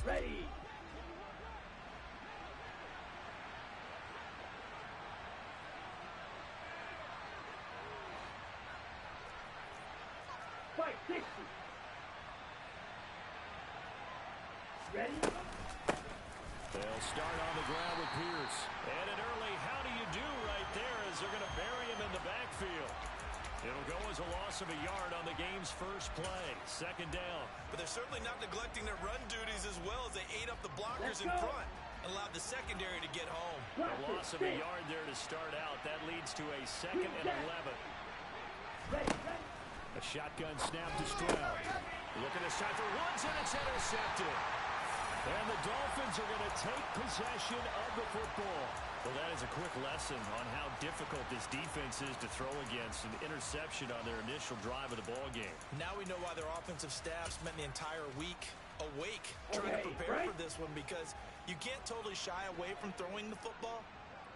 Ready. Fight 60. Ready. They'll start on the ground with Pierce. And an early how do you do right there as they're going to bury him in the backfield. It'll go as a loss of a yard on the game's first play. Second down. But they're certainly not neglecting their run duties as well as they ate up the blockers in front and allowed the secondary to get home. A loss of a yard there to start out. That leads to a 2nd and 11. A shotgun snap to Stroud. Looking this time for Woods, and it's intercepted. And the Dolphins are going to take possession of the football. Well, that is a quick lesson on how difficult this defense is to throw against. An interception on their initial drive of the ball game. Now we know why their offensive staff spent the entire week awake trying to prepare for this one, because you can't totally shy away from throwing the football.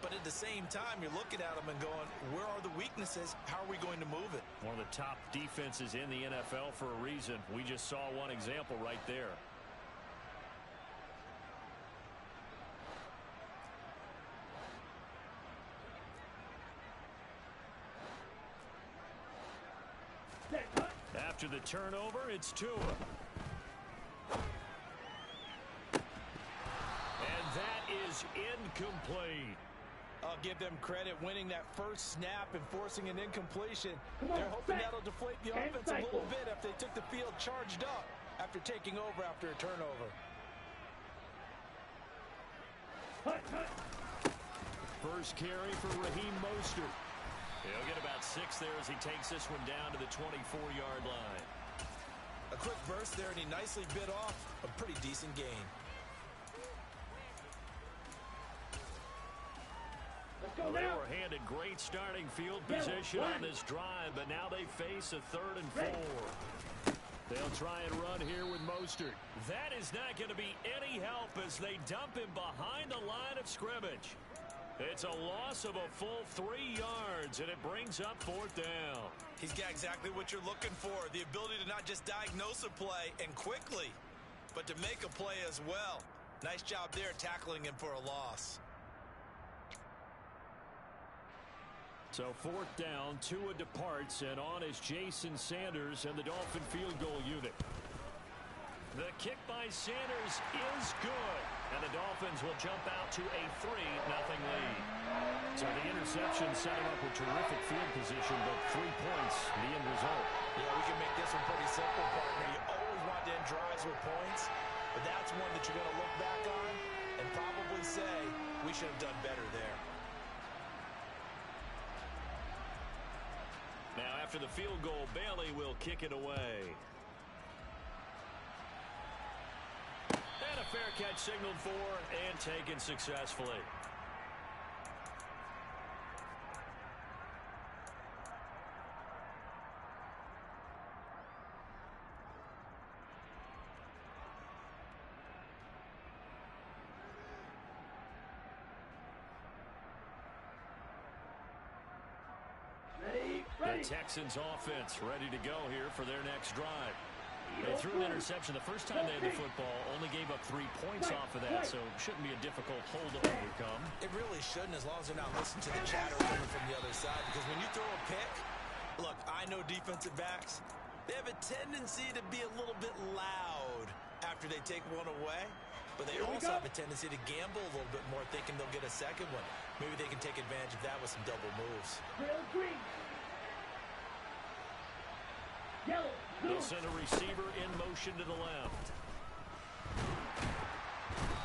But at the same time, you're looking at them and going, where are the weaknesses? How are we going to move it? One of the top defenses in the NFL for a reason. We just saw one example right there. After the turnover, it's Tua. And that is incomplete. I'll give them credit winning that first snap and forcing an incompletion. They're hoping that'll deflate the offense a little bit after they took the field charged up after taking over after a turnover. First carry for Raheem Mostert. He'll get about 6 there as he takes this one down to the 24-yard line. A quick burst there, and he nicely bit off a pretty decent gain. Well, they were handed great starting field position on this drive, but now they face a 3rd and 4. They'll try and run here with Mostert. That is not going to be any help as they dump him behind the line of scrimmage. It's a loss of a full 3 yards, and it brings up 4th down. He's got exactly what you're looking for, the ability to not just diagnose a play and quickly, but to make a play as well. Nice job there tackling him for a loss. So 4th down, Tua departs, and on is Jason Sanders and the Dolphin field goal unit. The kick by Sanders is good, and the Dolphins will jump out to a 3-0 lead. So the interception set him up with terrific field position, but 3 points, the end result. Yeah, we can make this one pretty simple, partner. You always want to end drives with points, but that's one that you're going to look back on and probably say, we should have done better there. Now, after the field goal, Bailey will kick it away. And a fair catch signaled for and taken successfully. The Texans offense ready to go here for their next drive. They threw an interception the first time they had the football, only gave up 3 points off of that, so shouldn't be a difficult hole to overcome. It really shouldn't, as long as they're not listening to the chatter coming from the other side, because when you throw a pick, look, I know defensive backs, they have a tendency to be a little bit loud after they take one away, but they also have a tendency to gamble a little bit more, thinking they'll get a second one. Maybe they can take advantage of that with some double moves. They'll send a receiver in motion to the left.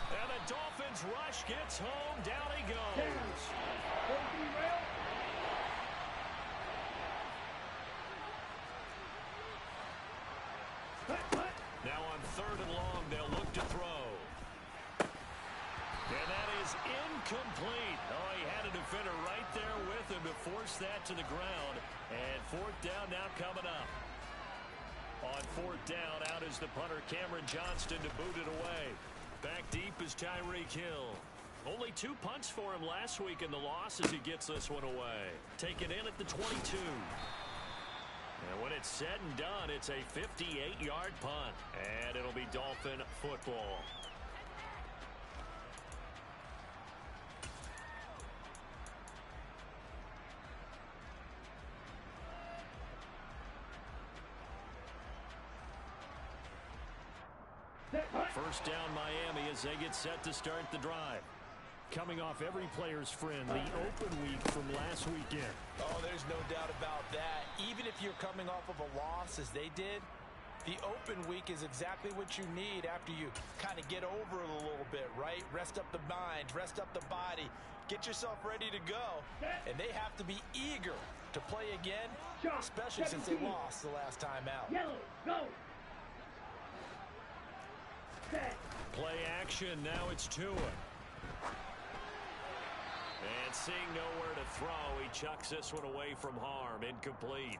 And the Dolphins rush gets home. Down he goes. Now on 3rd and long, they'll look to throw. And that is incomplete. Oh, he had a defender right there with him to force that to the ground. And 4th down now coming up. On 4th down, out is the punter, Cameron Johnston, to boot it away. Back deep is Tyreek Hill. Only 2 punts for him last week in the loss as he gets this one away. Taken in at the 22. And when it's said and done, it's a 58-yard punt. And it'll be Dolphin football. First down Miami as they get set to start the drive. Coming off every player's friend, the open week from last weekend. Oh, there's no doubt about that. Even if you're coming off of a loss as they did, the open week is exactly what you need after you kind of get over it a little bit, right? Rest up the mind, rest up the body, get yourself ready to go. And they have to be eager to play again, especially since they lost the last time out. Yellow, go. Play action, now it's Tua. And seeing nowhere to throw, he chucks this one away from harm, incomplete.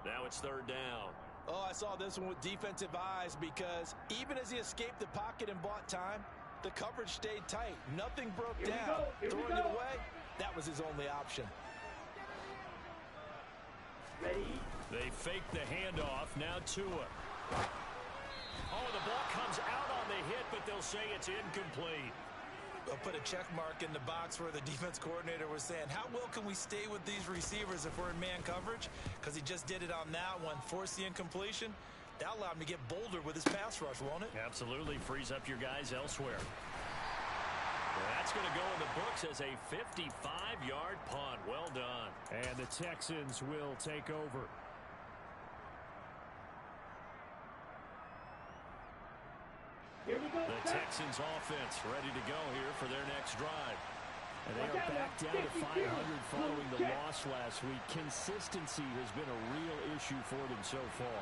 Now it's third down. Oh, I saw this one with defensive eyes because even as he escaped the pocket and bought time, the coverage stayed tight. Nothing broke down. Throwing it away, that was his only option. Ready. They fake the handoff, now Tua. Oh, the ball comes out on the hit, but they'll say it's incomplete. I'll put a check mark in the box where the defense coordinator was saying, how well can we stay with these receivers if we're in man coverage? Because he just did it on that one, forced the incompletion. That'll allow him to get bolder with his pass rush, won't it? Absolutely, frees up your guys elsewhere. That's going to go in the books as a 55-yard punt. Well done. And the Texans will take over. Here we go. The Texans offense ready to go here for their next drive. And they are back down to 500 following the loss last week. Consistency has been a real issue for them so far.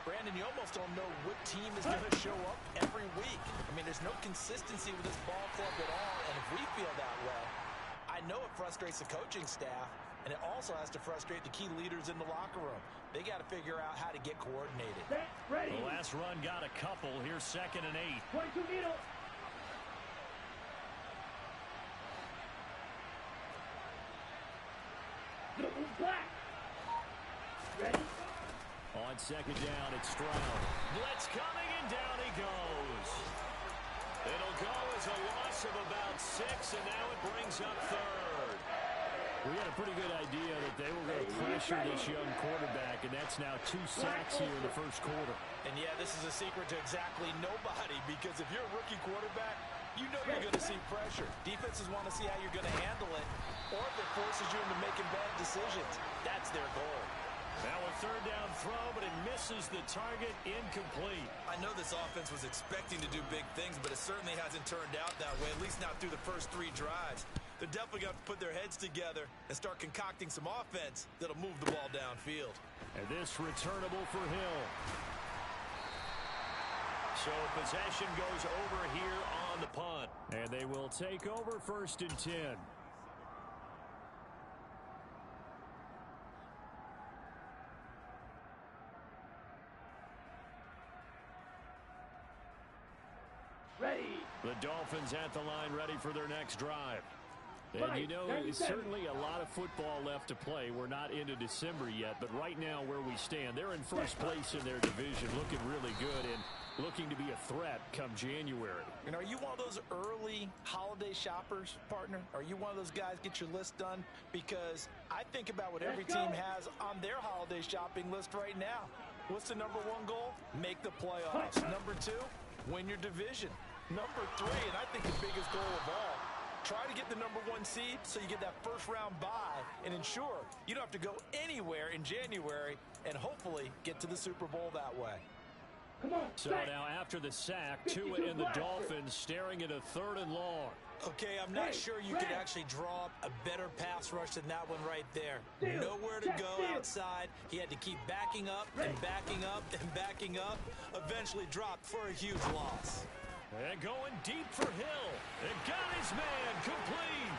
Brandon, you almost don't know what team is going to show up every week. I mean, there's no consistency with this ball club at all, and if we feel that way, I know it frustrates the coaching staff, and it also has to frustrate the key leaders in the locker room. They got to figure out how to get coordinated. Ready. The last run got a couple. Here's 2nd and 8. 22 needle. Double black. Ready. On 2nd down, it's Stroud. Blitz coming, and down he goes. It'll go as a loss of about 6, and now it brings up 3rd. We had a pretty good idea that they were going to pressure this young quarterback, and that's now 2 sacks here in the first quarter. And yeah, this is a secret to exactly nobody, because if you're a rookie quarterback, you know you're going to see pressure. Defenses want to see how you're going to handle it, or if it forces you into making bad decisions. That's their goal. Now a 3rd down throw, but it misses the target, incomplete. I know this offense was expecting to do big things, but it certainly hasn't turned out that way, at least not through the first 3 drives. They're definitely going to put their heads together and start concocting some offense that'll move the ball downfield. And this returnable for Hill. So possession goes over here on the punt. And they will take over 1st and 10. Ready. The Dolphins at the line, ready for their next drive. And you know, there's certainly a lot of football left to play. We're not into December yet, but right now where we stand, they're in first place in their division, looking really good and looking to be a threat come January. And are you one of those early holiday shoppers, partner? Are you one of those guys get your list done? Because I think about what every team has on their holiday shopping list right now. What's the #1 goal? Make the playoffs. #2, win your division. #3, and I think the biggest goal of all, try to get the #1 seed so you get that first-round bye and ensure you don't have to go anywhere in January and hopefully get to the Super Bowl that way. Come on. So now after the sack, Tua and the Dolphins staring at a 3rd and long. Okay, I'm not sure you could actually draw up a better pass rush than that one right there. Nowhere to go outside. He had to keep backing up and backing up and backing up. Eventually dropped for a huge loss. And going deep for Hill. And got his man complete.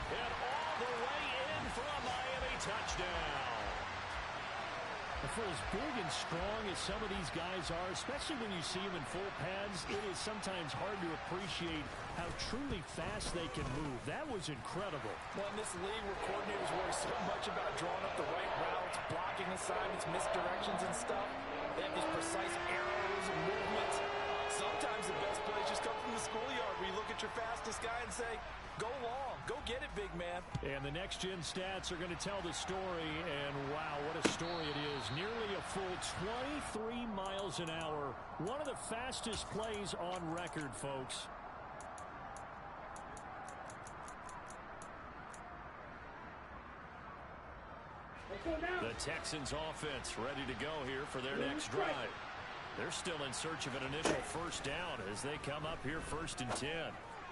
And all the way in for a Miami touchdown. For as big and strong as some of these guys are, especially when you see them in full pads, it is sometimes hard to appreciate how truly fast they can move. That was incredible. Well, in this league where coordinators worry so much about drawing up the right routes, blocking assignments, misdirections and stuff, they have these precise arrows and movements. Sometimes the best plays just come from the schoolyard where you look at your fastest guy and say, go long, go get it, big man. And the next-gen stats are going to tell the story, and wow, what a story it is. Nearly a full 23 miles an hour. One of the fastest plays on record, folks. The Texans offense ready to go here for their next drive. They're still in search of an initial first down as they come up here 1st and 10.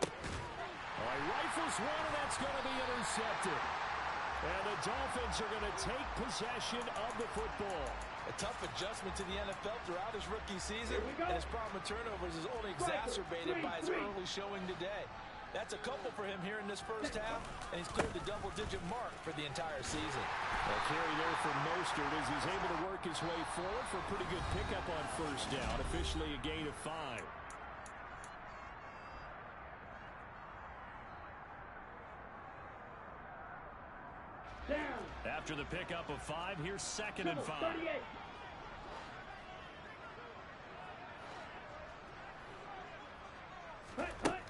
He rifles one, and that's going to be intercepted. And the Dolphins are going to take possession of the football. A tough adjustment to the NFL throughout his rookie season, and his problem with turnovers is only exacerbated by his early showing today. That's a couple for him here in this first half, and he's cleared the double-digit mark for the entire season. A carry there for Mostert as he's able to work his way forward for a pretty good pickup on first down. Officially a gain of 5. Down. After the pickup of 5, here's 2nd and 5. 38. Hut.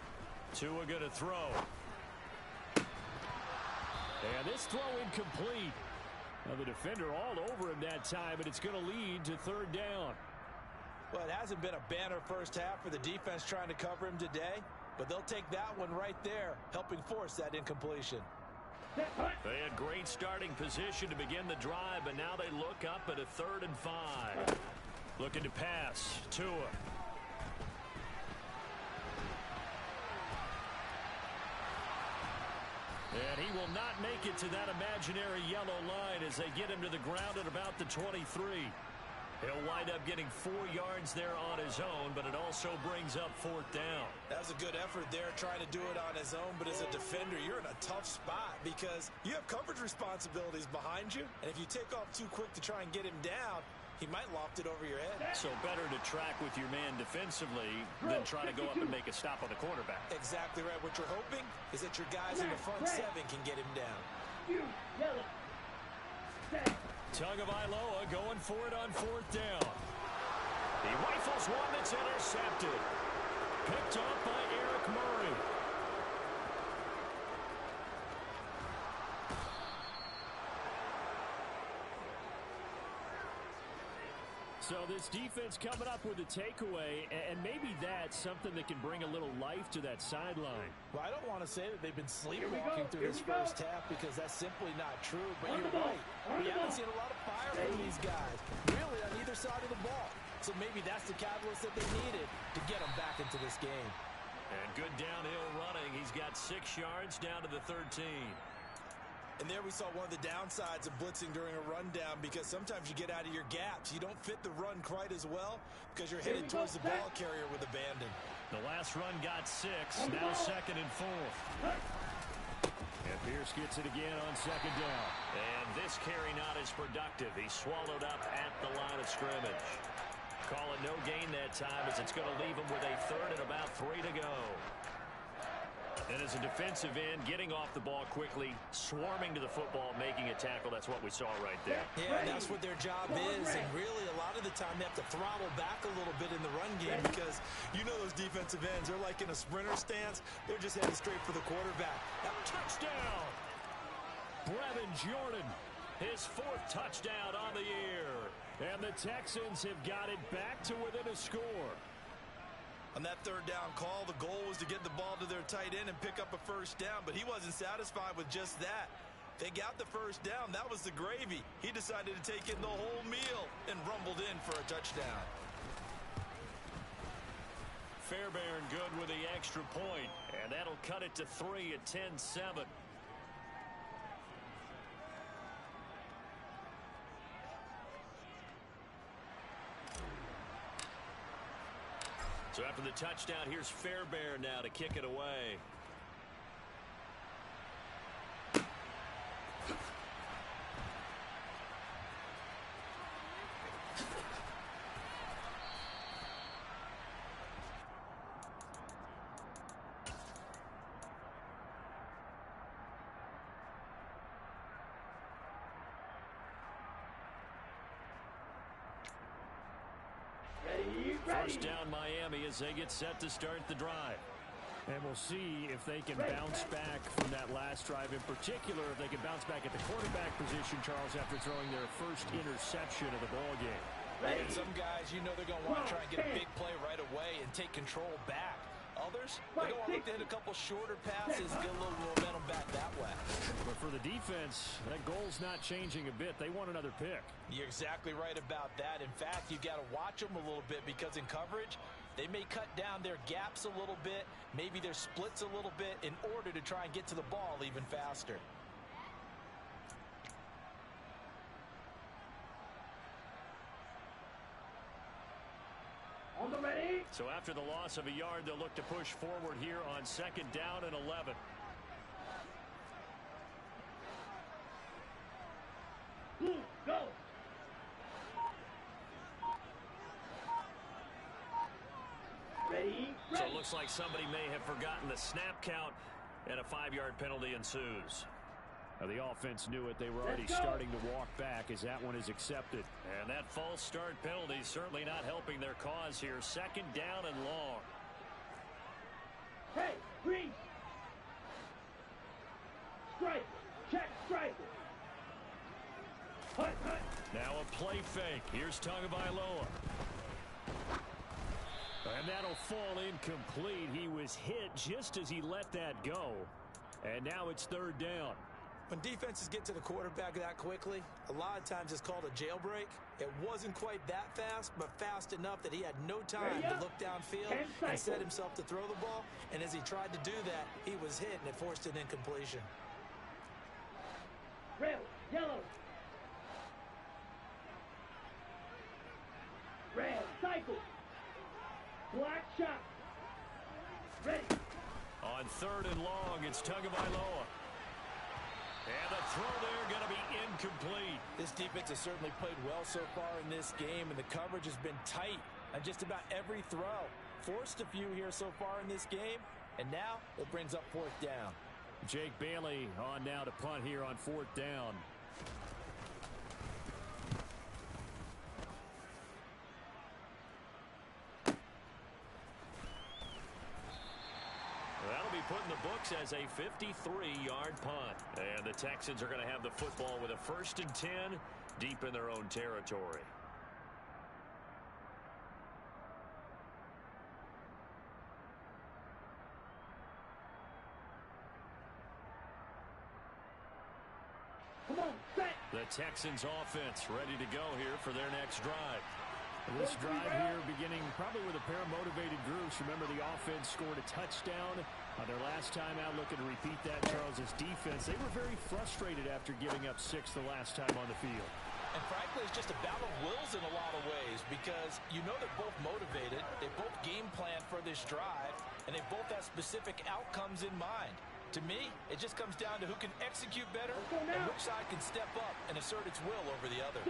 Tua going to throw. And this throw incomplete. Now the defender all over him that time, and it's going to lead to 3rd down. Well, it hasn't been a banner first half for the defense trying to cover him today, but they'll take that one right there, helping force that incompletion. They had great starting position to begin the drive, but now they look up at a 3rd and 5. Looking to pass. Tua. And he will not make it to that imaginary yellow line as they get him to the ground at about the 23. He'll wind up getting 4 yards there on his own, but it also brings up 4th down. That was a good effort there trying to do it on his own, but as a defender, you're in a tough spot because you have coverage responsibilities behind you, and if you take off too quick to try and get him down, he might loft it over your head. So better to track with your man defensively than try to go up and make a stop on the quarterback. Exactly right. What you're hoping is that your guys in the front 7 can get him down. You yellow. Set. Tagovailoa going for it on 4th down. He rifles one that's intercepted. Picked up by Eric Murray. So this defense coming up with a takeaway, and maybe that's something that can bring a little life to that sideline. Well, I don't want to say that they've been sleepwalking through this first half because that's simply not true, but you're right. We haven't seen a lot of fire from these guys, really on either side of the ball. So maybe that's the catalyst that they needed to get them back into this game. And good downhill running. He's got 6 yards down to the 13. And there we saw one of the downsides of blitzing during a rundown because sometimes you get out of your gaps. You don't fit the run quite as well because you're headed towards the ball carrier with abandon. The last run got 6. Now 2nd and 4. And Pierce gets it again on 2nd down. And this carry not as productive. He's swallowed up at the line of scrimmage. Call it no gain that time as it's going to leave him with a 3rd and about 3 to go. And as a defensive end, getting off the ball quickly, swarming to the football, making a tackle, that's what we saw right there. Yeah, and that's what their job is, and really a lot of the time they have to throttle back a little bit in the run game because you know those defensive ends, they're like in a sprinter stance. They're just heading straight for the quarterback. Touchdown! Brevin Jordan, his 4th touchdown on the year. And the Texans have got it back to within a score. On that 3rd down call, the goal was to get the ball to their tight end and pick up a first down, but he wasn't satisfied with just that. They got the first down. That was the gravy. He decided to take in the whole meal and rumbled in for a touchdown. Fairbairn good with the extra point, and that'll cut it to 3 at 10-7. So after the touchdown, here's Fairbairn now to kick it away. First down Miami as they get set to start the drive. And we'll see if they can bounce back from that last drive in particular, if they can bounce back at the quarterback position, Charles, after throwing their first interception of the ballgame. And some guys, you know they're going to want to try and get a big play right away and take control back. Others, they're going to look to hit a couple shorter passes, get a little momentum back that way. But for the defense, that goal's not changing a bit. They want another pick. You're exactly right about that. In fact, you got to watch them a little bit because in coverage, they may cut down their gaps a little bit, maybe their splits a little bit in order to try and get to the ball even faster. On the ready. So after the loss of a yard, they'll look to push forward here on 2nd down and 11. Go. Ready. So it looks like somebody may have forgotten the snap count, and a 5-yard penalty ensues. Now the offense knew it. They were already starting to walk back as that one is accepted. And that false start penalty certainly not helping their cause here. 2nd down and long. Hey, green. Strike. Check strike. Hut, hut. Now a play fake. Here's Tagovailoa. And that'll fall incomplete. He was hit just as he let that go. And now it's 3rd down. When defenses get to the quarterback that quickly, a lot of times it's called a jailbreak. It wasn't quite that fast, but fast enough that he had no time to look downfield and set himself to throw the ball. And as he tried to do that, he was hit, and it forced an incompletion. Red, yellow. Red, cycle. Black shot. Ready. On 3rd and long, it's Tagovailoa. And the throw there going to be incomplete. This defense has certainly played well so far in this game, and the coverage has been tight on just about every throw. Forced a few here so far in this game, and now it brings up 4th down. Jake Bailey on now to punt here on 4th down. That'll be put in the books as a 53-yard punt. And the Texans are going to have the football with a 1st and 10 deep in their own territory. Come on, set. The Texans offense ready to go here for their next drive. This drive here beginning probably with a pair of motivated groups. Remember, the offense scored a touchdown on their last time out. Looking to repeat that, Charles' defense. They were very frustrated after giving up 6 the last time on the field. And frankly, it's just a battle of wills in a lot of ways because you know they're both motivated. They both game plan for this drive, and they both have specific outcomes in mind. To me, it just comes down to who can execute better and which side can step up and assert its will over the other.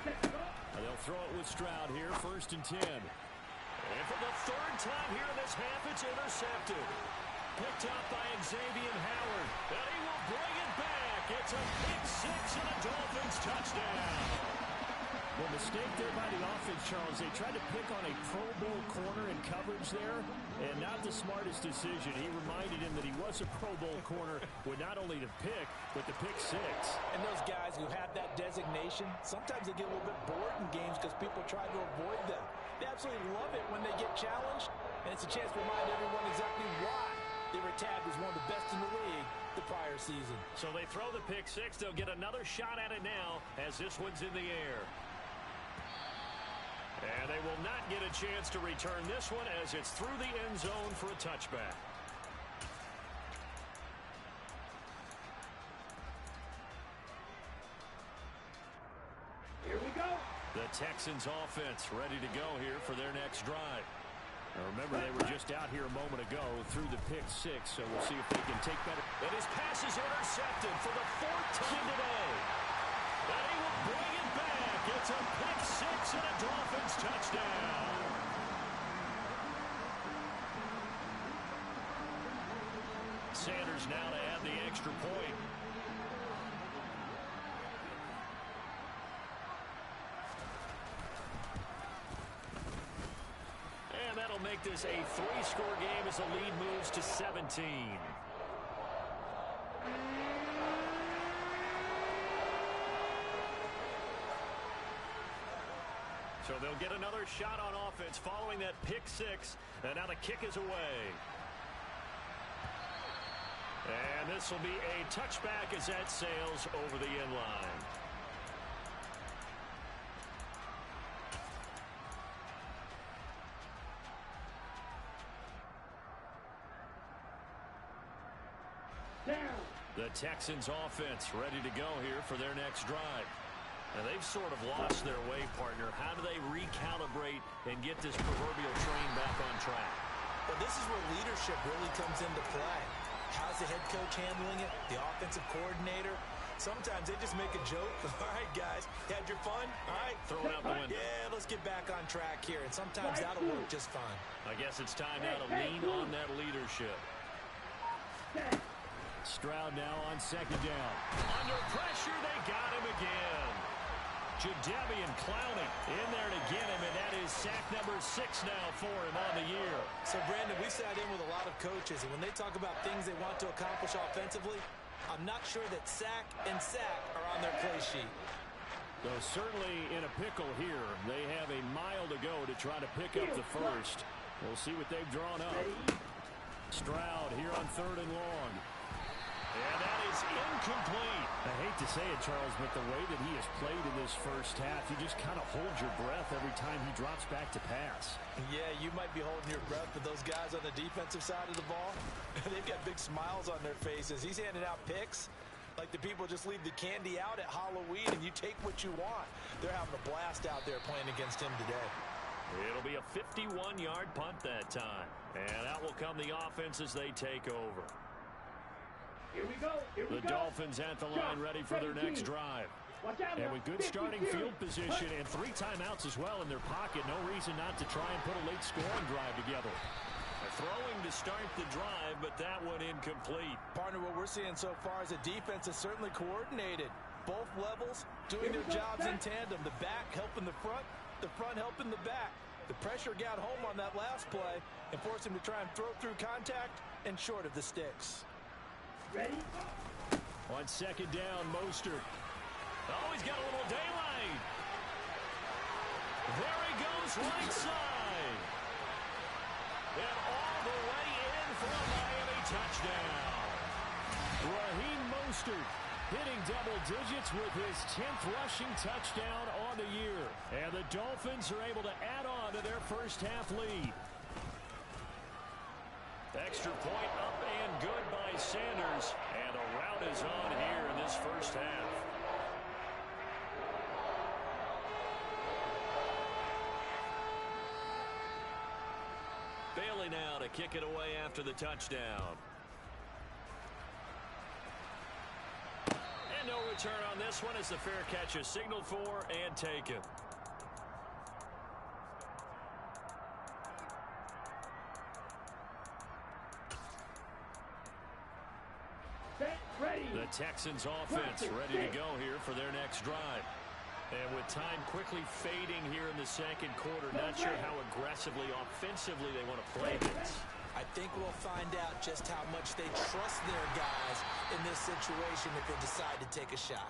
They'll throw it with Stroud here, 1st and 10. And for the 3rd time here in this half, it's intercepted. Picked up by Xavier Howard. And he will bring it back. It's a pick 6 and a Dolphins touchdown. Well, mistake there by the offense, Charles. They tried to pick on a Pro Bowl corner in coverage there, and not the smartest decision. He reminded him that he was a Pro Bowl corner with not only the pick, but the pick 6. And those guys who have that designation, sometimes they get a little bit bored in games because people try to avoid them. They absolutely love it when they get challenged, and it's a chance to remind everyone exactly why they were tagged as one of the best in the league the prior season. So they throw the pick 6. They'll get another shot at it now as this one's in the air. And they will not get a chance to return this one as it's through the end zone for a touchback. Here we go. The Texans offense ready to go here for their next drive. Now remember, they were just out here a moment ago through the pick 6, so we'll see if they can take better. And his pass is intercepted for the 4th time today. And he will bring it back. It's a pick 6 and a Dolphins touchdown. Sanders now to add the extra point. And that'll make this a 3-score game as the lead moves to 17. So they'll get another shot on offense following that pick six. And now the kick is away. And this will be a touchback as that sails over the end line. Down. The Texans offense ready to go here for their next drive. Now they've sort of lost their way, partner. How do they recalibrate and get this proverbial train back on track? Well, this is where leadership really comes into play. How's the head coach handling it? The offensive coordinator? Sometimes they just make a joke. All right, guys, had your fun? All right. Throw it out the window. Yeah, let's get back on track here. And sometimes that'll work just fine. I guess it's time now to lean on that leadership. Stroud now on second down. Under pressure, they got him again. Jadeveon Clowney in there to get him, and that is sack number 6 now for him on the year. So, Brandon, we sat in with a lot of coaches, and when they talk about things they want to accomplish offensively, I'm not sure that sack and sack are on their play sheet. So certainly in a pickle here. They have a mile to go to try to pick up the first. We'll see what they've drawn up. Stroud here on 3rd and long. And that is incomplete. I hate to say it, Charles, but the way that he has played in this first half, you just kind of hold your breath every time he drops back to pass. Yeah, you might be holding your breath, but those guys on the defensive side of the ball, they've got big smiles on their faces. He's handing out picks like the people just leave the candy out at Halloween and you take what you want. They're having a blast out there playing against him today. It'll be a 51-yard punt that time. And out will come the offense as they take over. Here we go. The Dolphins at the line ready for their next drive. And with good starting field position and 3 timeouts as well in their pocket, no reason not to try and put a late scoring drive together. Throwing to start the drive, but that one incomplete. Partner, what we're seeing so far is a defense is certainly coordinated. Both levels doing their jobs in tandem. The back helping the front helping the back. The pressure got home on that last play and forced him to try and throw through contact and short of the sticks. Ready? On second down, Mostert. Oh, he's got a little daylight. There he goes, right side. And all the way in for a Miami touchdown. Raheem Mostert hitting double digits with his 10th rushing touchdown on the year. And the Dolphins are able to add on to their first half lead. Extra point up and good by Sanders. And a rout is on here in this first half. Bailey now to kick it away after the touchdown. And no return on this one as the fair catch is signaled for and taken. The Texans offense ready to go here for their next drive. And with time quickly fading here in the second quarter, not sure how aggressively, offensively they want to play this. I think we'll find out just how much they trust their guys in this situation if they decide to take a shot.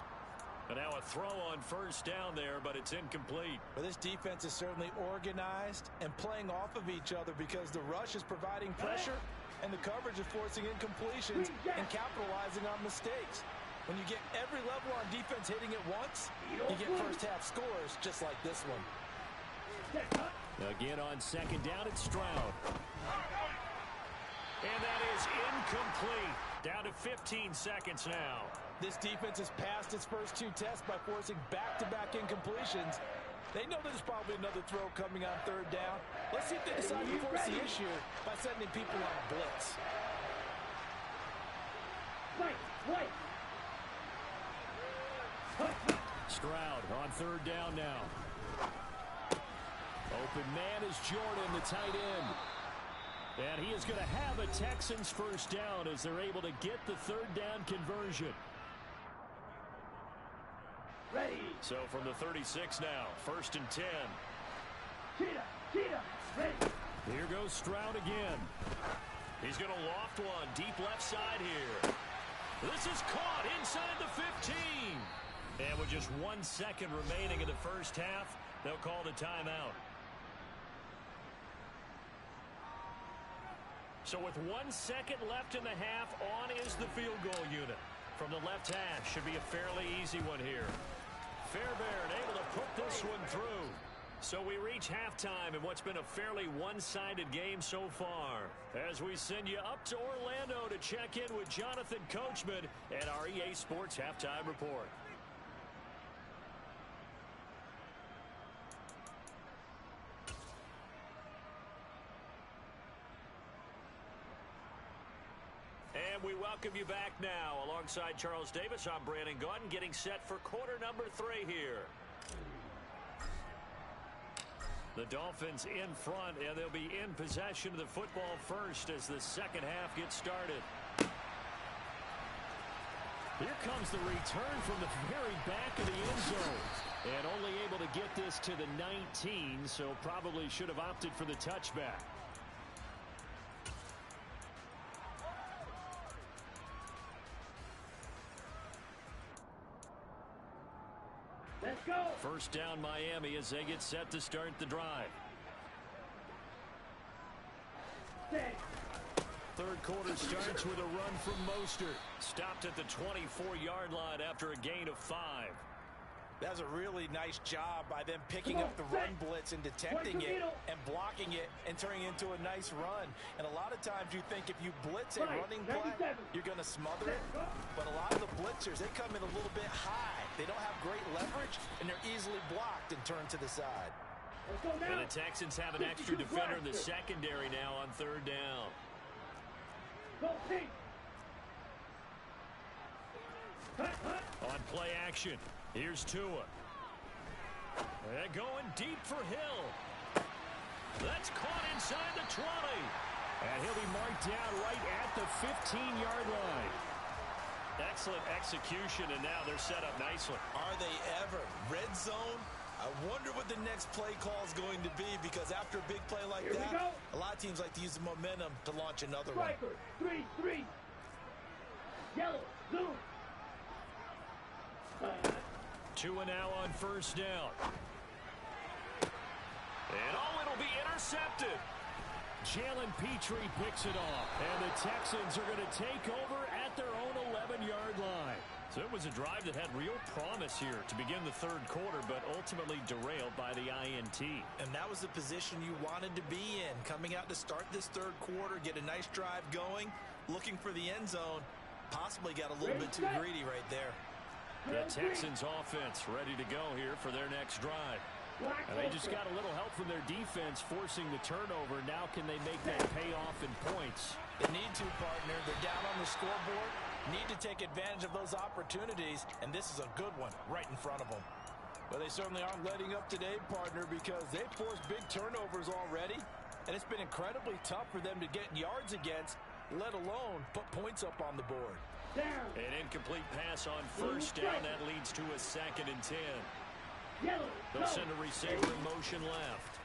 And now a throw on first down there, but it's incomplete. But this defense is certainly organized and playing off of each other because the rush is providing pressure and the coverage is forcing incompletions and capitalizing on mistakes. When you get every level on defense hitting it once, you get first half scores just like this one. Again on second down, it's Stroud. And that is incomplete. Down to 15 seconds now. This defense has passed its first 2 tests by forcing back-to-back incompletions. They know there's probably another throw coming on third down. Let's see if they decide to force the issue by sending people on a blitz. Stroud on third down now. Open man is Jordan, the tight end. And he is going to have a Texans first down as they're able to get the third down conversion. Ready. So from the 36 now, 1st and 10. Cheetah, ready. Here goes Stroud again. He's going to loft one deep left side here. This is caught inside the 15. And with just 1 second remaining in the first half, they'll call the timeout. So with 1 second left in the half, on is the field goal unit. From the left hash, should be a fairly easy one here. Fairbairn able to put this one through. So we reach halftime in what's been a fairly one-sided game so far. As we send you up to Orlando to check in with Jonathan Coachman at our EA Sports Halftime Report. And we welcome you back now. Alongside Charles Davis, I'm Brandon Gaudin, getting set for quarter number 3 here. The Dolphins in front, and they'll be in possession of the football first as the second half gets started. Here comes the return from the very back of the end zone. And only able to get this to the 19, so probably should have opted for the touchback. Let's go. First down Miami as they get set to start the drive. Third quarter starts with a run from Mostert. Stopped at the 24-yard line after a gain of 5. That's a really nice job by them picking up the run blitz and detecting it and blocking it and turning it into a nice run. And a lot of times you think if you blitz a running play, you're going to smother it. But a lot of the blitzers, they come in a little bit high. They don't have great leverage, and they're easily blocked and turned to the side. And the Texans have an extra defender in the secondary now on third down. On play action, here's Tua. And going deep for Hill. That's caught inside the 20. And he'll be marked down right at the 15-yard line. Excellent execution, and now they're set up nicely. Are they ever? Red zone? I wonder what the next play call is going to be, because after a big play like that, a lot of teams like to use the momentum to launch another one. 3-3. Yellow, blue. Tua now on first down. And it'll be intercepted. Jalen Petrie picks it off. And the Texans are going to take over at their own 11-yard line. So it was a drive that had real promise here to begin the third quarter, but ultimately derailed by the INT. And that was the position you wanted to be in. Coming out to start this third quarter, get a nice drive going, looking for the end zone. Possibly got a little bit too greedy right there. The Texans offense ready to go here for their next drive. And they just got a little help from their defense forcing the turnover. Now can they make that pay off in points? They need to, partner. They're down on the scoreboard. Need to take advantage of those opportunities, and this is a good one right in front of them. Well, they certainly aren't letting up today, partner, because they've forced big turnovers already, and it's been incredibly tough for them to get yards against, let alone put points up on the board. An incomplete pass on first down. That leads to a 2nd and 10. They'll send a receiver in motion left.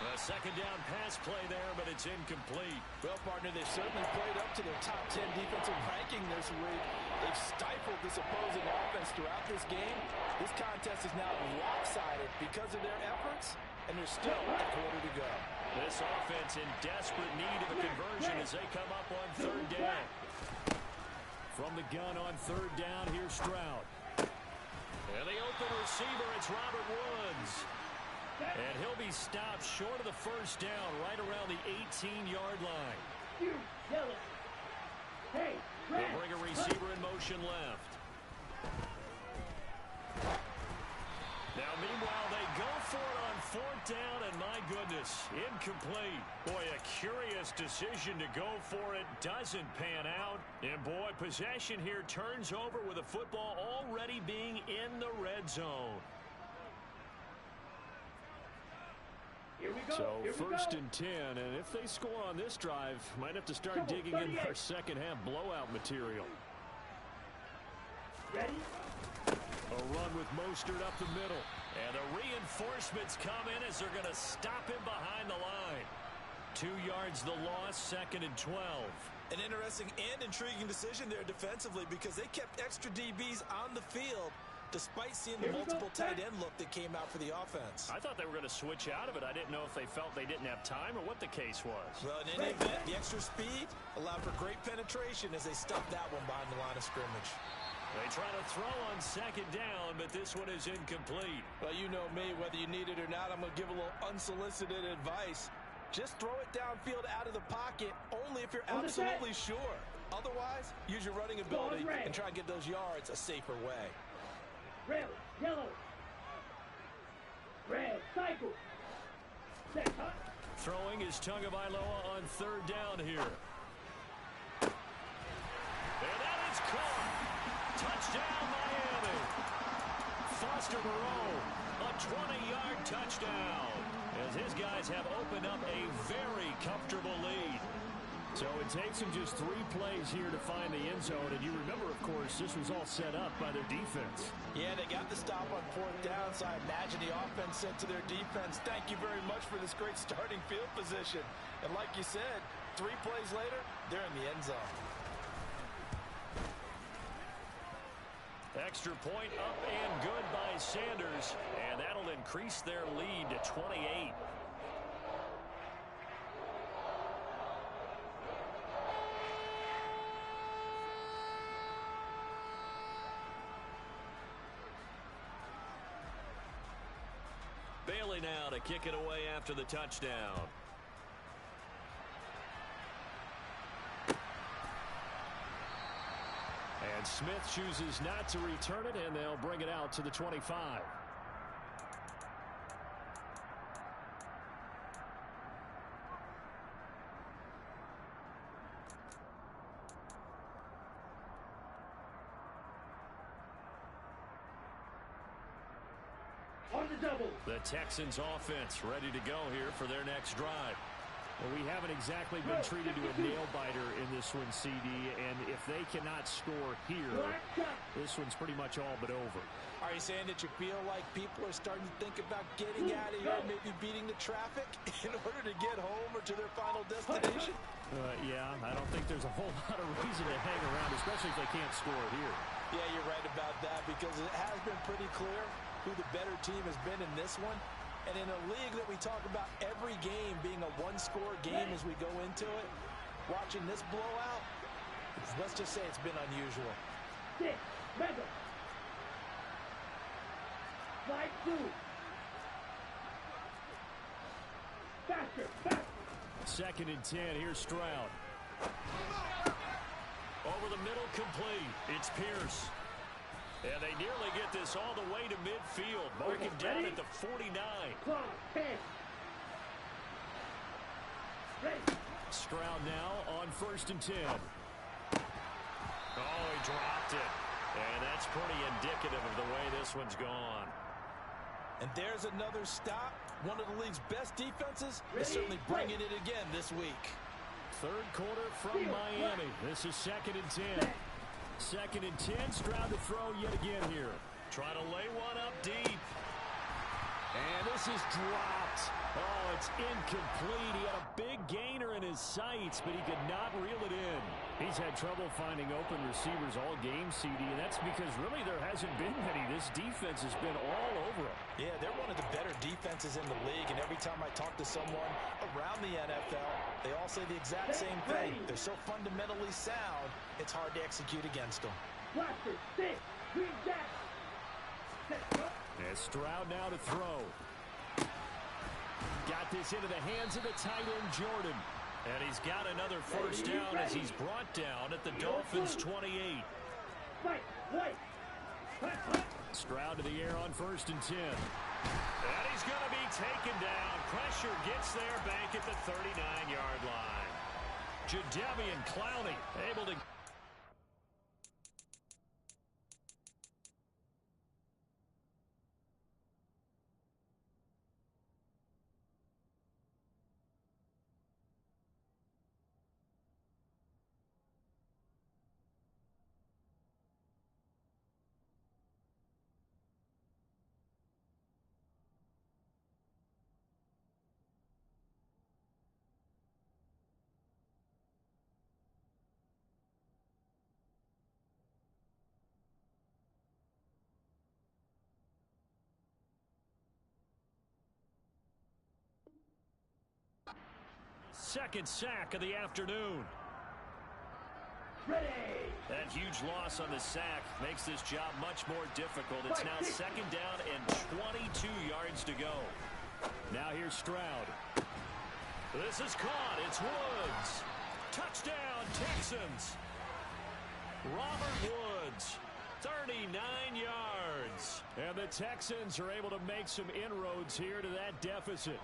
A second down pass play there, but it's incomplete. Well, partner, they've certainly played up to their top 10 defensive ranking this week. They've stifled this opposing offense throughout this game. This contest is now lopsided because of their efforts, and there's still a quarter to go. This offense in desperate need of a conversion as they come up on third down. From the gun on third down, here's Stroud. And the open receiver, it's Robert Woods. And he'll be stopped short of the first down right around the 18-yard line. They'll bring a receiver in motion left. Now, meanwhile, they go for it on fourth down, and my goodness, incomplete. Boy, a curious decision to go for it. Doesn't pan out. And, boy, possession here turns over with a football already being in the red zone. So first and 10, and if they score on this drive, might have to start digging in our second half blowout material. Ready? A run with Mostert up the middle. And the reinforcements come in as they're going to stop him behind the line. 2 yards the loss, 2nd and 12. An interesting and intriguing decision there defensively because they kept extra DBs on the field despite seeing the multiple tight end look that came out for the offense. I thought they were going to switch out of it. I didn't know if they felt they didn't have time or what the case was. Well, in any event, the extra speed allowed for great penetration as they stuffed that one behind the line of scrimmage. They try to throw on 2nd down, but this one is incomplete. Well, you know me, whether you need it or not, I'm going to give a little unsolicited advice. Just throw it downfield out of the pocket only if you're absolutely sure. Otherwise, use your running ability and try and get those yards a safer way. Red, yellow. Red, cycle. Set, huh? Throwing is Tagovailoa on 3rd down here. And that is caught. Touchdown, Miami. Foster Moreau, a 20-yard touchdown, as his guys have opened up a very comfortable lead. So it takes them just 3 plays here to find the end zone. And you remember, of course, this was all set up by their defense. Yeah, they got the stop on 4th down, so I imagine the offense said to their defense, thank you very much for this great starting field position. And like you said, 3 plays later, they're in the end zone. Extra point up and good by Sanders, and that'll increase their lead to 28. Bailey now to kick it away after the touchdown. And Smith chooses not to return it, and they'll bring it out to the 25. On the double. The Texans offense ready to go here for their next drive. Well, we haven't exactly been treated to a nail-biter in this one, CD, and if they cannot score here, this one's pretty much all but over. Are you saying that you feel like people are starting to think about getting out of here, maybe beating the traffic in order to get home or to their final destination? Yeah, I don't think there's a whole lot of reason to hang around, especially if they can't score here. Yeah, you're right about that because it has been pretty clear who the better team has been in this one. And in a league that we talk about every game being a one-score game as we go into it, watching this blowout, let's just say it's been unusual. 6, mega. Slide 2. Faster, faster. 2nd and 10, here's Stroud. Over the middle, complete. It's Pierce. And they nearly get this all the way to midfield. Marking down at the 49. Clock, 10. Ready. Stroud now on 1st and 10. Oh, he dropped it. And that's pretty indicative of the way this one's gone. And there's another stop. One of the league's best defenses is certainly bringing it again this week. 3rd quarter from Miami. This is 2nd and 10. 2nd and 10. Stroud to throw yet again here. Trying to lay one up deep. And this is dropped. Oh, it's incomplete. He had a big gainer in his sights, but he could not reel it in. He's had trouble finding open receivers all game, CD, and that's because really there hasn't been many. This defense has been all over him. Yeah, they're one of the better defenses in the league, and every time I talk to someone around the NFL, they all say the exact same thing. They're so fundamentally sound, it's hard to execute against them. Blaster, 6, green jack. Set, go. And Stroud now to throw. Got this into the hands of the tight end, Jordan. And he's got another first down as he's brought down at the Dolphins' 28. Fight, wait. Hut, hut. Stroud to the air on 1st and 10. And he's going to be taken down. Pressure gets there back at the 39-yard line. Jadeveon Clowney able to... second sack of the afternoon. Ready. That huge loss on the sack makes this job much more difficult. It's now second down and 22 yards to go. Now here's Stroud. This is caught. It's Woods. Touchdown, Texans. Robert Woods, 39 yards. And the Texans are able to make some inroads here to that deficit.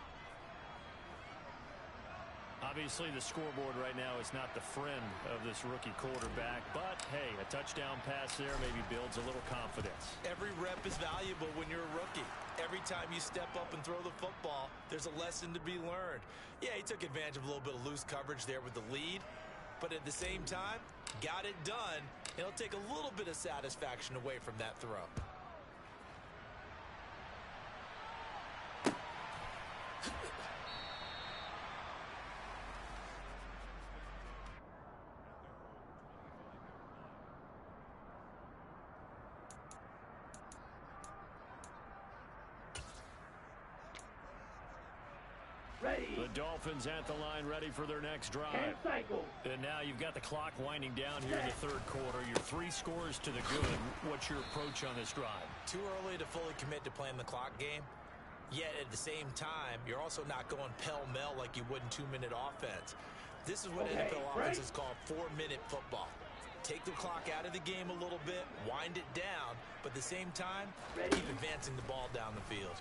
Obviously, the scoreboard right now is not the friend of this rookie quarterback. But, hey, a touchdown pass there maybe builds a little confidence. Every rep is valuable when you're a rookie. Every time you step up and throw the football, there's a lesson to be learned. Yeah, he took advantage of a little bit of loose coverage there with the lead. But at the same time, got it done. It'll take a little bit of satisfaction away from that throw. The Dolphins at the line ready for their next drive. And now you've got the clock winding down here in the third quarter. You're 3 scores to the good. What's your approach on this drive? Too early to fully commit to playing the clock game. Yet at the same time, you're also not going pell-mell like you would in 2-minute offense. This is what NFL offenses call 4-minute football. Take the clock out of the game a little bit, wind it down, but at the same time, keep advancing the ball down the field.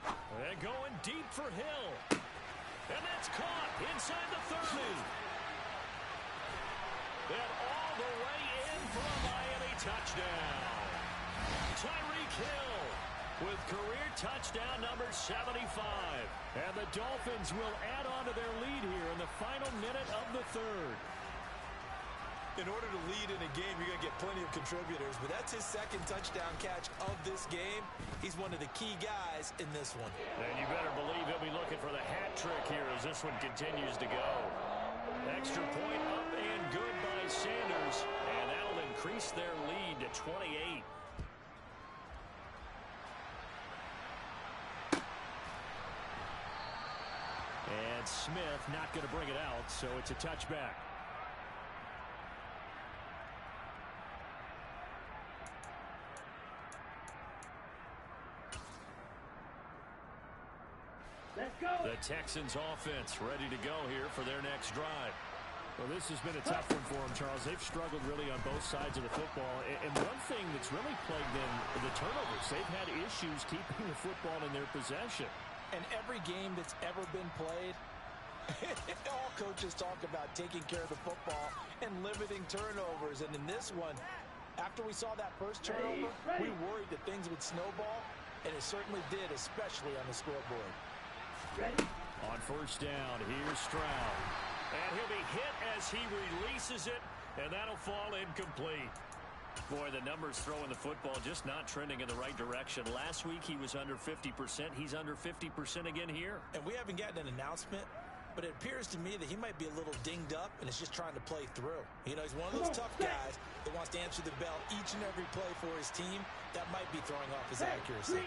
And going deep for Hill. And that's caught inside the 30. And all the way in for a Miami touchdown. Tyreek Hill with career touchdown number 75. And the Dolphins will add on to their lead here in the final minute of the third. In order to lead in a game, you're going to get plenty of contributors, but that's his second touchdown catch of this game. He's one of the key guys in this one. And you better believe he'll be looking for the hat trick here as this one continues to go. Extra point up and good by Sanders, and that'll increase their lead to 28. And Smith not going to bring it out, so it's a touchback. The Texans offense ready to go here for their next drive. Well, this has been a tough one for them, Charles. They've struggled really on both sides of the football. And one thing that's really plagued them, the turnovers. They've had issues keeping the football in their possession. And every game that's ever been played, all coaches talk about taking care of the football and limiting turnovers. And in this one, after we saw that first turnover, we worried that things would snowball, and it certainly did, especially on the scoreboard. On first down, here's Stroud. And he'll be hit as he releases it, and that'll fall incomplete. Boy, the numbers throwing the football just not trending in the right direction. Last week he was under 50%. He's under 50% again here. And we haven't gotten an announcement, but it appears to me that he might be a little dinged up and is just trying to play through. You know, he's one of those tough guys that wants to answer the bell each and every play for his team. That might be throwing off his accuracy.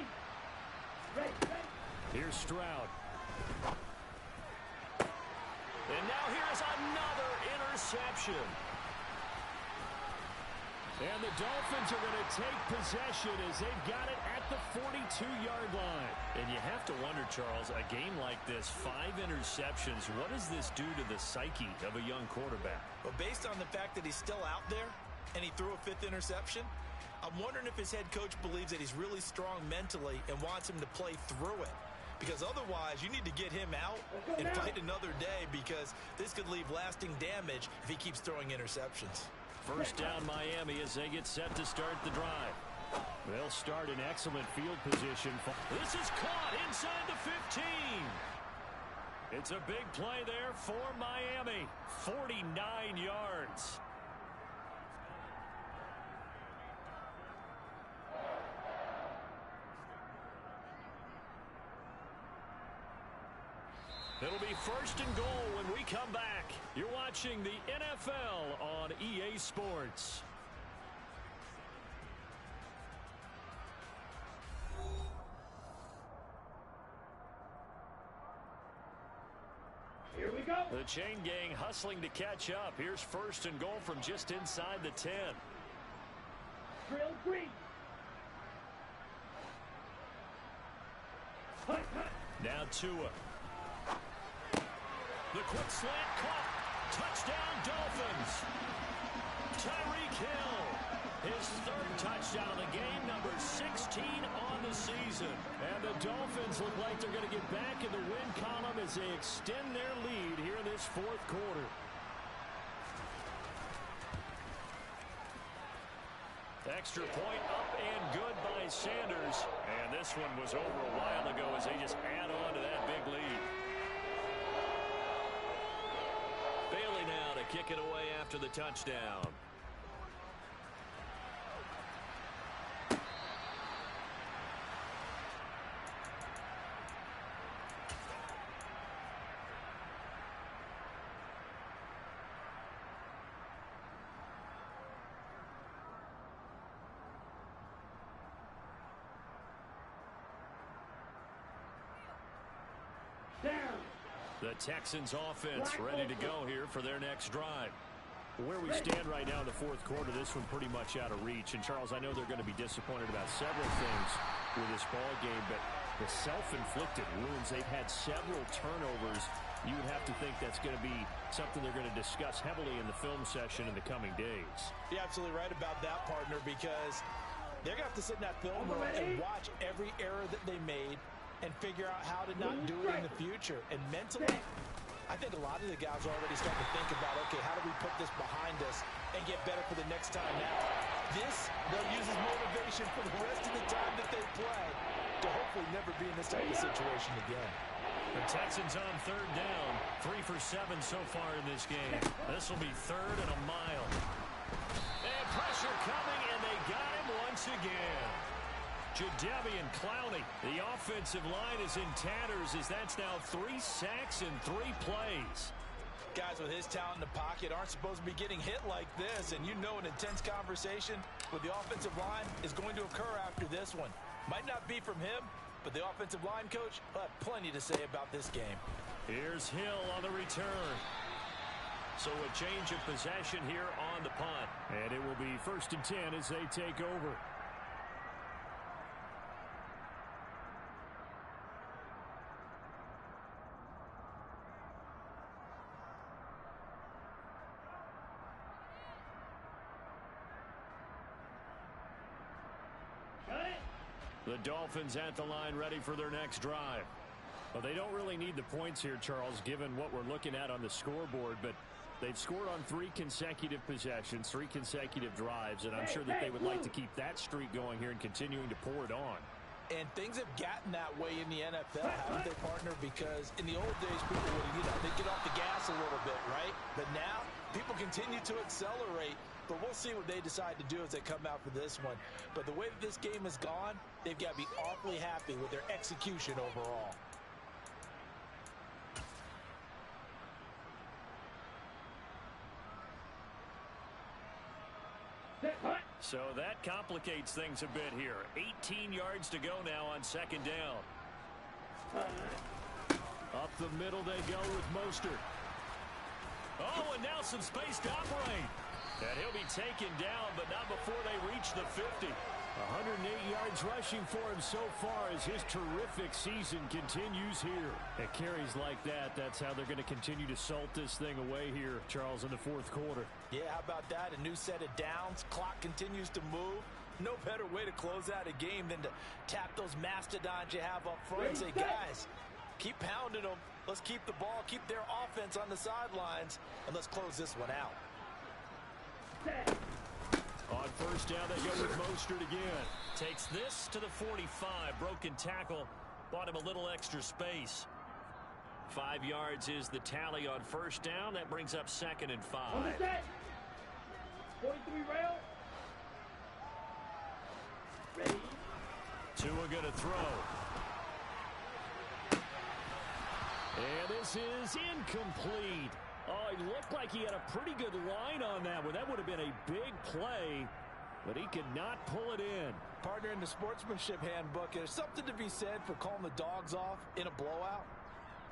Here's Stroud. And now here's another interception. And the Dolphins are going to take possession as they've got it at the 42-yard line. And you have to wonder, Charles, a game like this, 5 interceptions, what does this do to the psyche of a young quarterback? Well, based on the fact that he's still out there and he threw a 5th interception, I'm wondering if his head coach believes that he's really strong mentally and wants him to play through it. Because otherwise, you need to get him out and fight another day, because this could leave lasting damage if he keeps throwing interceptions. First down Miami as they get set to start the drive. They'll start in excellent field position. This is caught inside the 15. It's a big play there for Miami. 49 yards. It'll be first and goal when we come back. You're watching the NFL on EA Sports. Here we go. The chain gang hustling to catch up. Here's 1st and goal from just inside the 10. Drill green. Now Tua. The quick slant caught. Touchdown Dolphins. Tyreek Hill. His 3rd touchdown of the game, number 16 on the season. And the Dolphins look like they're going to get back in the win column as they extend their lead here in this 4th quarter. Extra point up and good by Sanders. And this one was over a while ago as they just add on to that big lead. Bailey now to kick it away after the touchdown. The Texans offense ready to go here for their next drive. Where we stand right now in the 4th quarter, this one pretty much out of reach. And, Charles, I know they're going to be disappointed about several things with this ball game, but the self-inflicted wounds, they've had several turnovers. You would have to think that's going to be something they're going to discuss heavily in the film session in the coming days. You're absolutely right about that, partner, because they're going to have to sit in that film room and watch every error that they made and figure out how to not do it in the future. And mentally, I think a lot of the guys are already starting to think about, okay, how do we put this behind us and get better for the next time now? This, they'll use as motivation for the rest of the time that they play to hopefully never be in this type of situation again. The Texans on 3rd down. 3 for 7 so far in this game. This will be 3rd and a mile. And pressure coming, and they got him once again. Jadeveon Clowney. The offensive line is in tatters as that's now 3 sacks in 3 plays. Guys with his talent in the pocket aren't supposed to be getting hit like this, and you know an intense conversation with the offensive line is going to occur after this one. Might not be from him, but the offensive line coach will have plenty to say about this game. Here's Hill on the return. So a change of possession here on the punt. And it will be 1st and 10 as they take over. The Dolphins at the line ready for their next drive. Well, they don't really need the points here, Charles, given what we're looking at on the scoreboard, but they've scored on 3 consecutive possessions, 3 consecutive drives, and I'm sure that they would like to keep that streak going here and continuing to pour it on. And things have gotten that way in the NFL, haven't they, partner? Because in the old days, people would, they'd get off the gas a little bit, right? But now, people continue to accelerate. But we'll see what they decide to do as they come out for this one. But the way that this game has gone, they've got to be awfully happy with their execution overall. So that complicates things a bit here. 18 yards to go now on 2nd down. Up the middle they go with Mostert. Oh, and now some space to operate. And he'll be taken down, but not before they reach the 50. 108 yards rushing for him so far as his terrific season continues here. At carries like that, that's how they're going to continue to salt this thing away here, Charles, in the 4th quarter. Yeah, how about that? A new set of downs. Clock continues to move. No better way to close out a game than to tap those mastodons you have up front and say, guys, keep pounding them. Let's keep the ball, keep their offense on the sidelines, and let's close this one out. On 1st down, they go with Mostert again. Takes this to the 45. Broken tackle. Bought him a little extra space. 5 yards is the tally on 1st down. That brings up 2nd and 5. 43 rail. Ready. Tua going to throw. And this is incomplete. Oh, it looked like he had a pretty good line on that one. That would have been a big play, but he could not pull it in. Partner, in the sportsmanship handbook, there's something to be said for calling the dogs off in a blowout.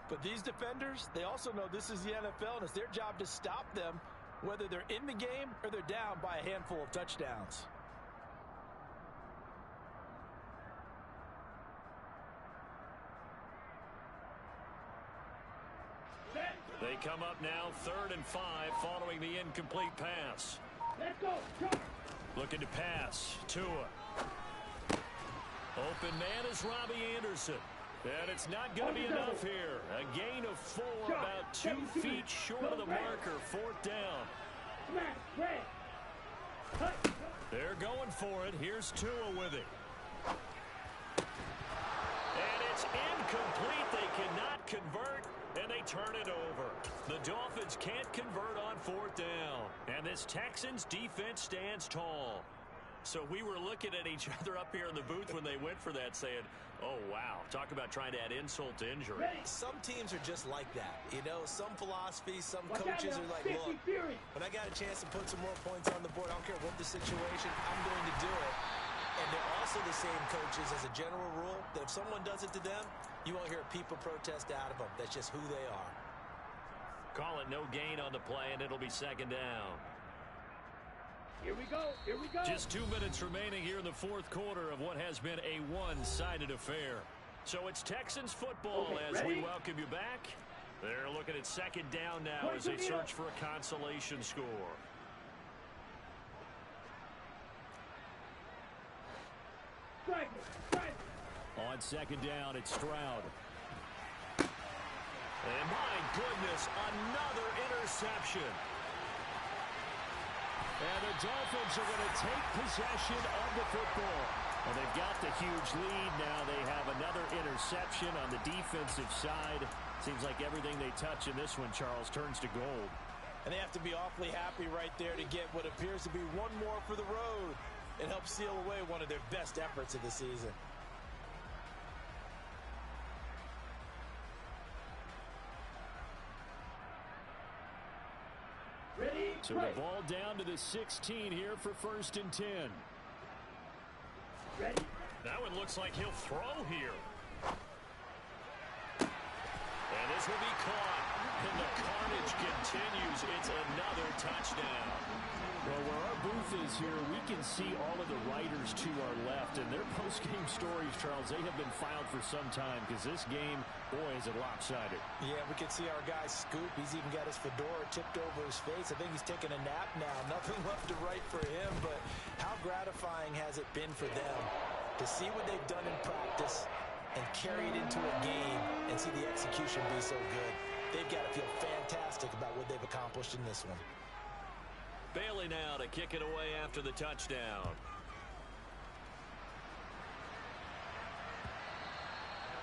But these defenders, they also know this is the NFL, and it's their job to stop them, whether they're in the game or they're down by a handful of touchdowns. They come up now 3rd and 5 following the incomplete pass. Let's go. Looking to pass. Tua. Open man is Robbie Anderson. And it's not going to be enough here. A gain of 4, about 2 feet short of the marker. 4th down. They're going for it. Here's Tua with it. And it's incomplete. They cannot convert, and they turn it over. The Dolphins can't convert on 4th down. And this Texans defense stands tall. So we were looking at each other up here in the booth when they went for that, saying, oh, wow, talk about trying to add insult to injury. Some teams are just like that. You know, some philosophies, some coaches are like, look, when I got a chance to put some more points on the board, I don't care what the situation, I'm going to do it. And they're also the same coaches as a general rule that if someone does it to them, you won't hear people protest out of them. That's just who they are. Call it no gain on the play, and it'll be 2nd down. Here we go. Here we go. Just 2 minutes remaining here in the 4th quarter of what has been a one-sided affair. So it's Texans football as we welcome you back. They're looking at 2nd down now as they search for a consolation score. On 2nd down, it's Stroud. And my goodness, another interception. And the Dolphins are going to take possession of the football. Well, they've got the huge lead. Now they have another interception on the defensive side. Seems like everything they touch in this one, Charles, turns to gold. And they have to be awfully happy right there to get what appears to be one more for the road and help seal away one of their best efforts of the season. So the ball down to the 16 here for 1st and 10. Ready? That one looks like he'll throw here. And this will be caught. And the carnage continues. It's another touchdown. Well, where our booth is here, we can see all of the writers to our left. And their post-game stories, Charles, they have been filed for some time because this game, boy, is it lopsided. Yeah, we can see our guy Scoop. He's even got his fedora tipped over his face. I think he's taking a nap now. Nothing left to write for him, but how gratifying has it been for them to see what they've done in practice and carry it into a game and see the execution be so good. They've got to feel fantastic about what they've accomplished in this one. Bailey now to kick it away after the touchdown.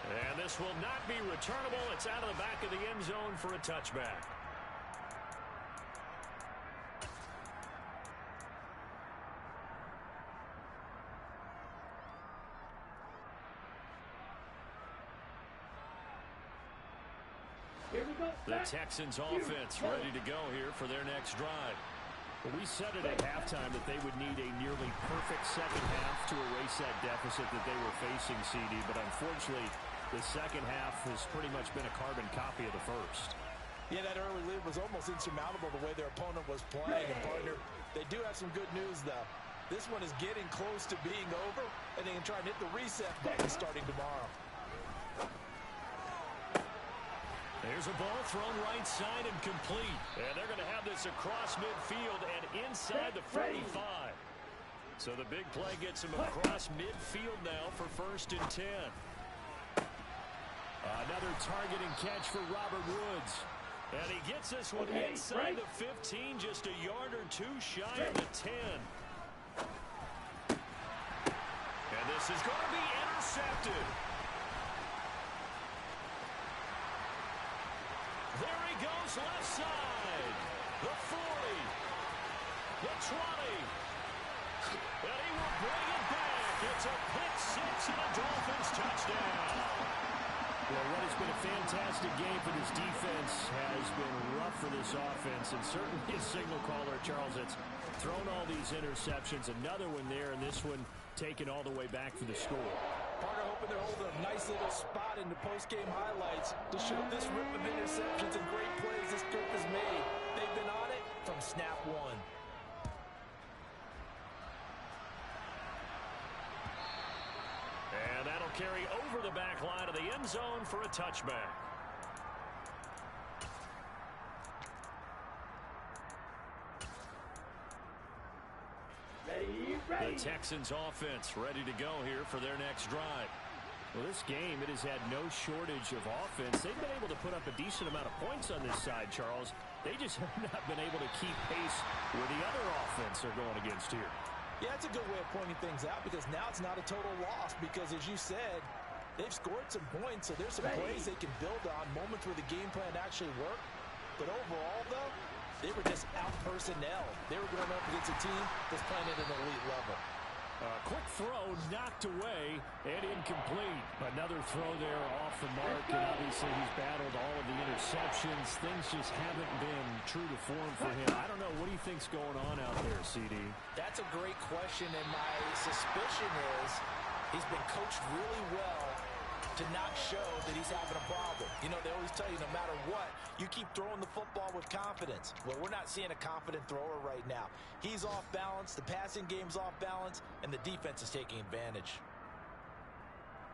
And this will not be returnable. It's out of the back of the end zone for a touchback. Here we go. The Texans offense ready to go here for their next drive. We said it at halftime that they would need a nearly perfect second half to erase that deficit that they were facing, CD, but unfortunately the second half has pretty much been a carbon copy of the first. Yeah, that early lead was almost insurmountable the way their opponent was playing. And partner, they do have some good news, though. This one is getting close to being over, and they can try and hit the reset button starting tomorrow. There's a ball thrown right side and complete. And they're going to have this across midfield and inside the 45. So the big play gets him across midfield now for 1st and 10. Another target and catch for Robert Woods. And he gets this one inside the 15, just a yard or two shy of the 10. And this is going to be intercepted. There he goes left side. The 40. The 20. And he will bring it back. It's a pick six and a Dolphins touchdown. Well, what has been a fantastic game for this defense has been rough for this offense. And certainly a signal caller, Charles, that's thrown all these interceptions. Another one there, and this one taken all the way back for the score. Partner hoping they're holding a nice little spot in the post-game highlights to show this rip of interceptions and great plays this group has made. They've been on it from snap one. And that'll carry over the back line of the end zone for a touchback. The Texans offense ready to go here for their next drive. Well, this game, it has had no shortage of offense. They've been able to put up a decent amount of points on this side, Charles. They just have not been able to keep pace where the other offense are going against here. Yeah, that's a good way of pointing things out because now it's not a total loss because, as you said, they've scored some points, so there's some plays they can build on, moments where the game plan actually worked. But overall, though, they were just out-personnel. They were going up against a team that's playing at an elite level. Quick throw knocked away and incomplete. Another throw there off the mark, and obviously he's battled all of the interceptions. Things just haven't been true to form for him. I don't know. What do you think's going on out there, CD? That's a great question, and my suspicion is he's been coached really well to not show that he's having a problem. You know, they always tell you no matter what, you keep throwing the football with confidence. Well, we're not seeing a confident thrower right now. He's off balance, the passing game's off balance, and the defense is taking advantage.